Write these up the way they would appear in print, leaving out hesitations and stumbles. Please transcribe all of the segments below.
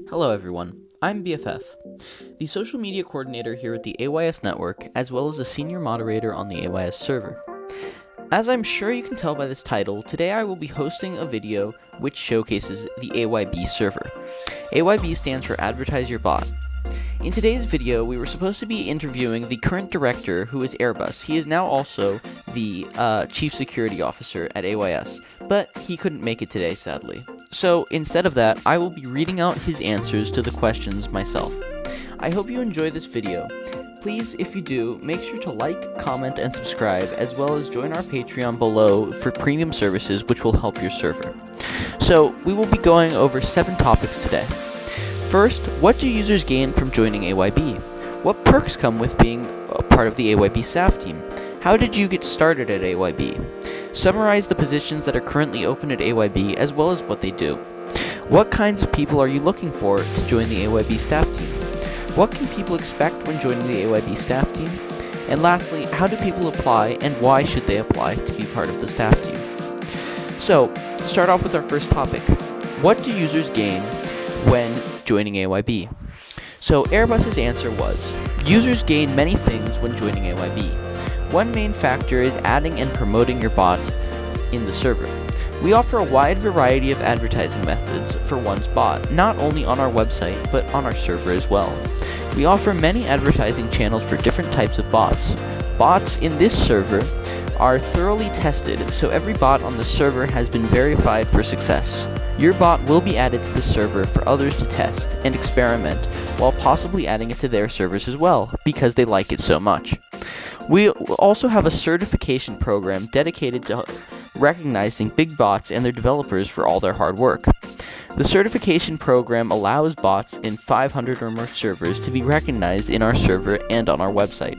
Hello everyone, I'm BFF, the social media coordinator here at the AYS network, as well as a senior moderator on the AYS server. As I'm sure you can tell by this title, today I will be hosting a video which showcases the AYB server. AYB stands for Advertise Your Bot. In today's video, we were supposed to be interviewing the current director, who is Airbus. He is now also the Chief Security Officer at AYS, but he couldn't make it today, sadly. So instead of that, I will be reading out his answers to the questions myself. I hope you enjoy this video. Please, if you do, make sure to like, comment, and subscribe, as well as join our Patreon below for premium services which will help your server. So, we will be going over 7 topics today. First, what do users gain from joining AYB? What perks come with being a part of the AYB staff team? How did you get started at AYB? Summarize the positions that are currently open at AYB as well as what they do. What kinds of people are you looking for to join the AYB staff team? What can people expect when joining the AYB staff team? And lastly, how do people apply and why should they apply to be part of the staff team? So, to start off with our first topic, what do users gain when joining AYB? So Airbus's answer was, users gain many things when joining AYB. One main factor is adding and promoting your bot in the server. We offer a wide variety of advertising methods for one's bot, not only on our website, but on our server as well. We offer many advertising channels for different types of bots. Bots in this server are thoroughly tested, so every bot on the server has been verified for success. Your bot will be added to the server for others to test and experiment, while possibly adding it to their servers as well, because they like it so much. We also have a certification program dedicated to recognizing big bots and their developers for all their hard work. The certification program allows bots in 500 or more servers to be recognized in our server and on our website.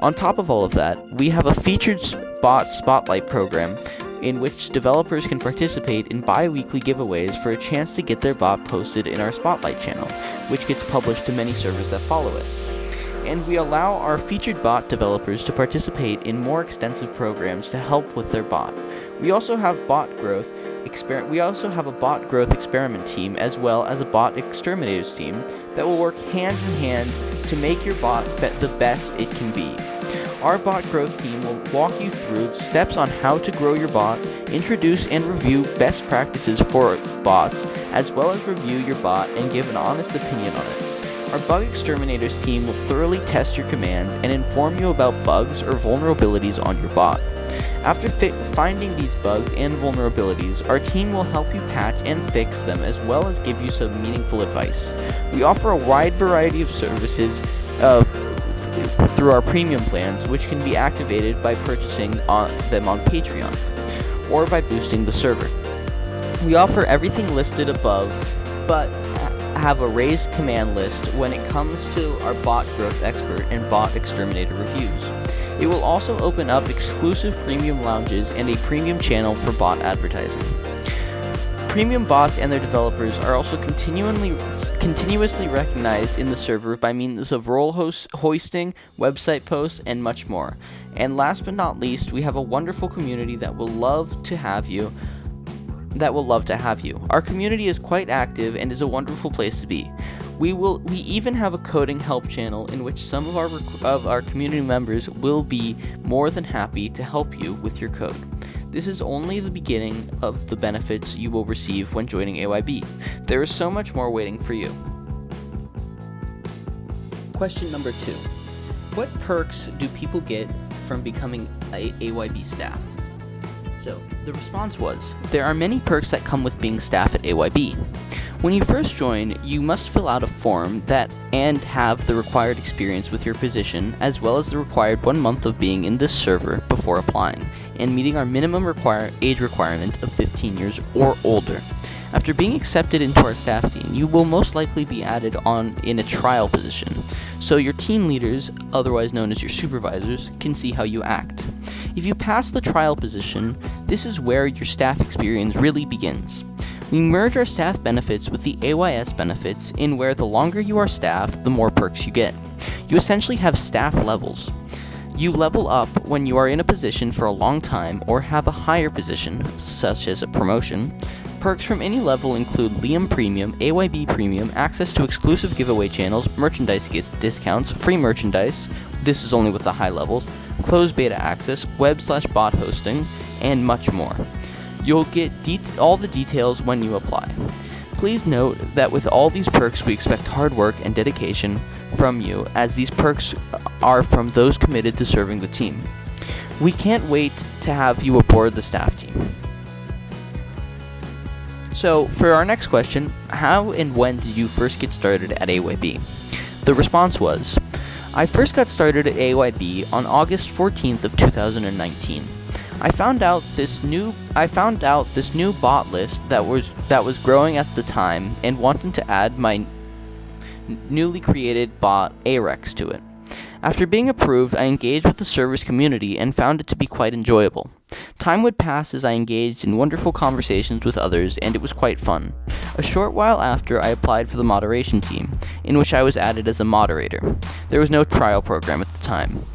On top of all of that, we have a featured bot spotlight program in which developers can participate in bi-weekly giveaways for a chance to get their bot posted in our spotlight channel, which gets published to many servers that follow it. And we allow our featured bot developers to participate in more extensive programs to help with their bot. We also have a bot growth experiment team as well as a bot exterminators team that will work hand in hand to make your bot the best it can be. Our bot growth team will walk you through steps on how to grow your bot, introduce and review best practices for bots, as well as review your bot and give an honest opinion on it. Our bug exterminators team will thoroughly test your commands and inform you about bugs or vulnerabilities on your bot. After finding these bugs and vulnerabilities, our team will help you patch and fix them as well as give you some meaningful advice. We offer a wide variety of services through our premium plans, which can be activated by purchasing them on Patreon or by boosting the server. We offer everything listed above, but have a raised command list when it comes to our bot growth expert and bot exterminator reviews. It will also open up exclusive premium lounges and a premium channel for bot advertising. Premium bots and their developers are also continuously recognized in the server by means of role hoisting, website posts, and much more. And last but not least, we have a wonderful community that will love to have you. Our community is quite active and is a wonderful place to be. We even have a coding help channel in which some of our community members will be more than happy to help you with your code. This is only the beginning of the benefits you will receive when joining AYB. There is so much more waiting for you. Question number 2. What perks do people get from becoming a AYB staff? So, the response was, there are many perks that come with being staff at AYB. When you first join, you must fill out a form and have the required experience with your position, as well as the required 1 month of being in this server before applying, and meeting our minimum age requirement of 15 years or older. After being accepted into our staff team, you will most likely be added on in a trial position, so your team leaders, otherwise known as your supervisors, can see how you act. If you pass the trial position, this is where your staff experience really begins. We merge our staff benefits with the AYS benefits in where the longer you are staff, the more perks you get. You essentially have staff levels. You level up when you are in a position for a long time or have a higher position, such as a promotion. Perks from any level include Liam Premium, AYB Premium, access to exclusive giveaway channels, merchandise discounts, free merchandise, this is only with the high levels, closed beta access, web/bot hosting, and much more. You'll get all the details when you apply. Please note that with all these perks we expect hard work and dedication from you, as these perks are from those committed to serving the team. We can't wait to have you aboard the staff team. So, for our next question, how and when did you first get started at AYB? The response was, I first got started at AYB on August 14th of 2019. I found out this new bot list that was growing at the time and wanted to add my newly created bot AREX to it. After being approved, I engaged with the server's community and found it to be quite enjoyable. Time would pass as I engaged in wonderful conversations with others, and it was quite fun. A short while after, I applied for the moderation team, in which I was added as a moderator. There was no trial program at the time.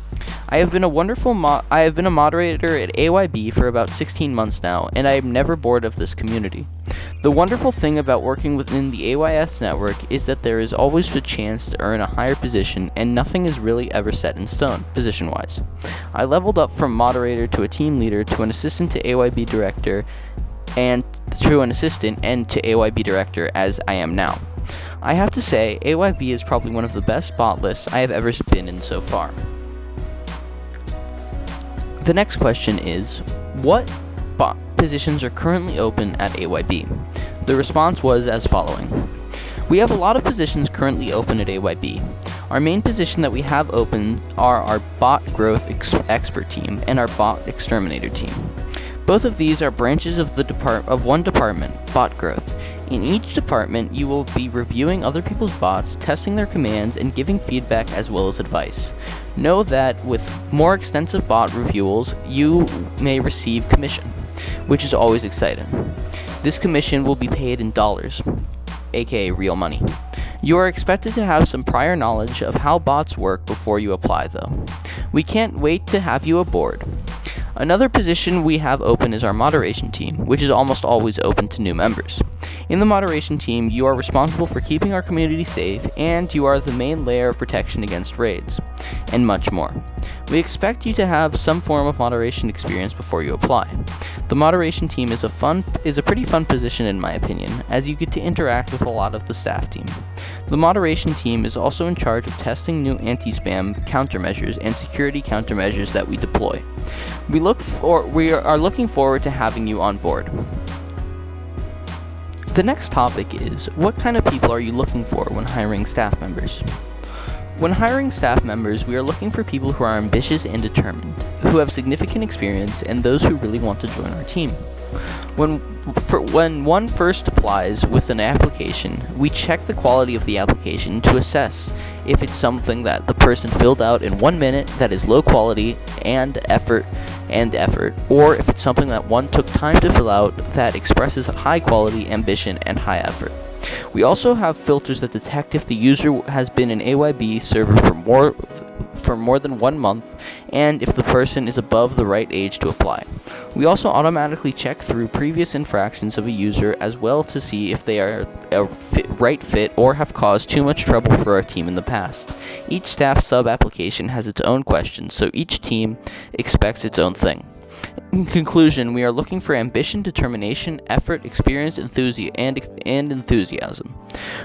I have been a moderator at AYB for about 16 months now, and I am never bored of this community. The wonderful thing about working within the AYS network is that there is always a chance to earn a higher position, and nothing is really ever set in stone, position-wise. I leveled up from moderator to a team leader to an assistant to AYB director, and to an assistant and to AYB director as I am now. I have to say, AYB is probably one of the best bot lists I have ever been in so far. The next question is, what bot positions are currently open at AYB? The response was as following. We have a lot of positions currently open at AYB. Our main position that we have open are our bot growth expert team and our bot exterminator team. Both of these are branches of one department, bot growth. In each department, you will be reviewing other people's bots, testing their commands, and giving feedback as well as advice. Know that with more extensive bot reviews, you may receive commission, which is always exciting. This commission will be paid in dollars, aka real money. You are expected to have some prior knowledge of how bots work before you apply, though. We can't wait to have you aboard. Another position we have open is our moderation team, which is almost always open to new members. In the moderation team, you are responsible for keeping our community safe, and you are the main layer of protection against raids, and much more. We expect you to have some form of moderation experience before you apply. The moderation team is a pretty fun position in my opinion, as you get to interact with a lot of the staff team. The moderation team is also in charge of testing new anti-spam countermeasures and security countermeasures that we deploy. We are looking forward to having you on board. The next topic is, what kind of people are you looking for when hiring staff members? When hiring staff members, we are looking for people who are ambitious and determined, who have significant experience, and those who really want to join our team. When one first applies with an application, we check the quality of the application to assess if it's something that the person filled out in 1 minute that is low quality and effort, or if it's something that one took time to fill out that expresses high quality, ambition, and high effort. We also have filters that detect if the user has been an AYB server for more than 1 month, and if the person is above the right age to apply. We also automatically check through previous infractions of a user as well to see if they are a right fit or have caused too much trouble for our team in the past. Each staff sub-application has its own questions, so each team expects its own thing. In conclusion, we are looking for ambition, determination, effort, experience, and enthusiasm.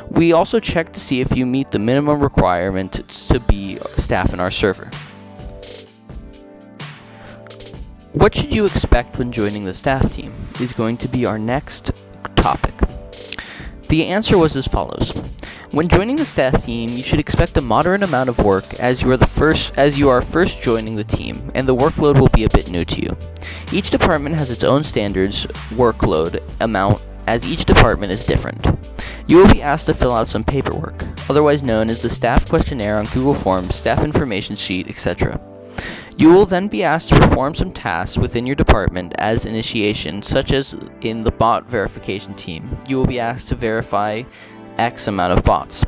We also check to see if you meet the minimum requirements to be staff in our server. What should you expect when joining the staff team is going to be our next topic. The answer was as follows. When joining the staff team, you should expect a moderate amount of work as you are first joining the team, and the workload will be a bit new to you. Each department has its own standards workload amount, as each department is different. You will be asked to fill out some paperwork, otherwise known as the staff questionnaire on Google Forms, staff information sheet, etc. You will then be asked to perform some tasks within your department as initiation, such as in the bot verification team. You will be asked to verify X amount of bots.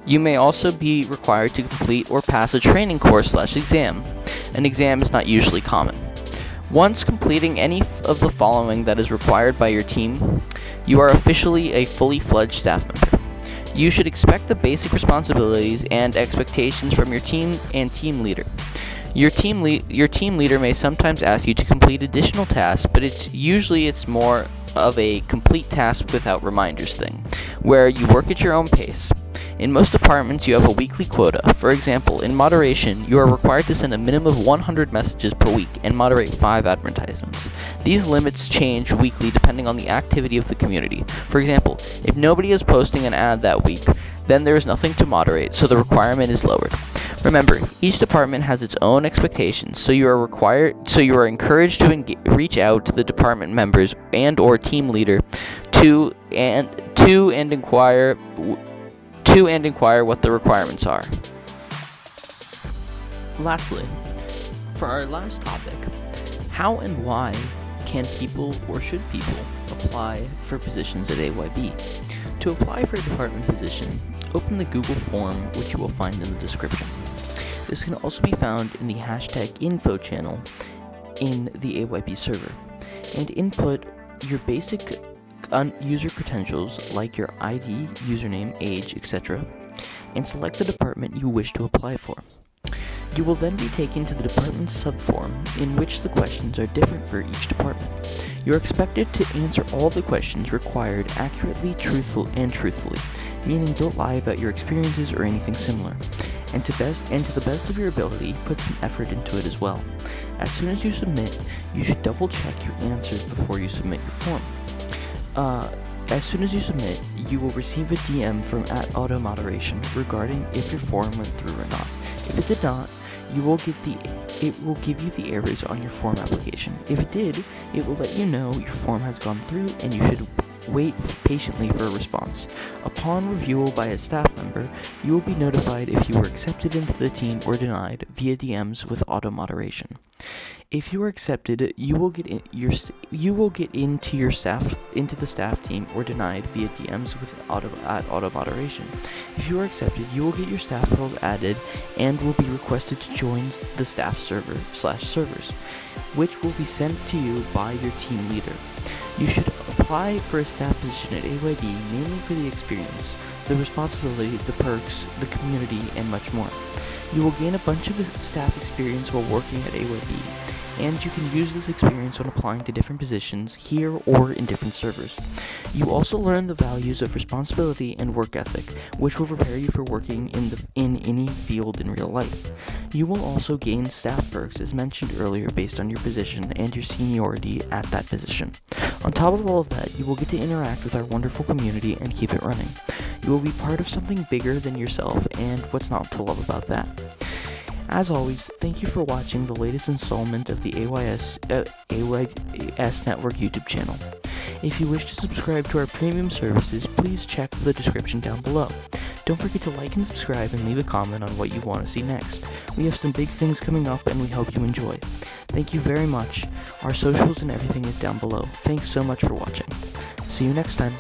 You may also be required to complete or pass a training course/exam. An exam is not usually common. Once completing any of the following that is required by your team, You are officially a fully fledged staff member. You should expect the basic responsibilities and expectations from your team and team leader. Your team leader may sometimes ask you to complete additional tasks, but it's more of a complete task without reminders thing, where you work at your own pace. In most departments, you have a weekly quota. For example, in moderation, you are required to send a minimum of 100 messages per week and moderate 5 advertisements. These limits change weekly depending on the activity of the community. For example, if nobody is posting an ad that week, then there is nothing to moderate, so the requirement is lowered. Remember, each department has its own expectations, so you are encouraged to reach out to the department members and/or team leader to inquire what the requirements are. Lastly, for our last topic, how and why can people or should people apply for positions at AYB? To apply for a department position, open the Google form, which you will find in the description. This can also be found in the #info channel in the AYB server, and input your basic user credentials like your ID, username, age, etc., and select the department you wish to apply for. You will then be taken to the department's subform, in which the questions are different for each department. You are expected to answer all the questions required accurately, truthfully, meaning don't lie about your experiences or anything similar, and to the best of your ability, put some effort into it as well. As soon as you submit, you should double check your answers before you submit your form. As soon as you submit, you will receive a DM from @AutoModeration regarding if your form went through or not. If it did not, it will give you the errors on your form application. If it did, it will let you know your form has gone through and you should wait patiently for a response. Upon review by a staff member, you will be notified if you were accepted into the team or denied via DMs with auto-moderation. If you are accepted, you will get into the staff team or denied via DMs with auto-moderation. If you are accepted, you will get your staff roles added and will be requested to join the staff server/servers, which will be sent to you by your team leader. You should apply for a staff position at AYB mainly for the experience, the responsibility, the perks, the community, and much more. You will gain a bunch of staff experience while working at AYB, and you can use this experience when applying to different positions here or in different servers. You also learn the values of responsibility and work ethic, which will prepare you for working in any field in real life. You will also gain staff perks as mentioned earlier based on your position and your seniority at that position. On top of all of that, you will get to interact with our wonderful community and keep it running. You will be part of something bigger than yourself, and what's not to love about that? As always, thank you for watching the latest installment of the AYS Network YouTube channel. If you wish to subscribe to our premium services, please check the description down below. Don't forget to like and subscribe and leave a comment on what you want to see next. We have some big things coming up and we hope you enjoy. Thank you very much. Our socials and everything is down below. Thanks so much for watching. See you next time.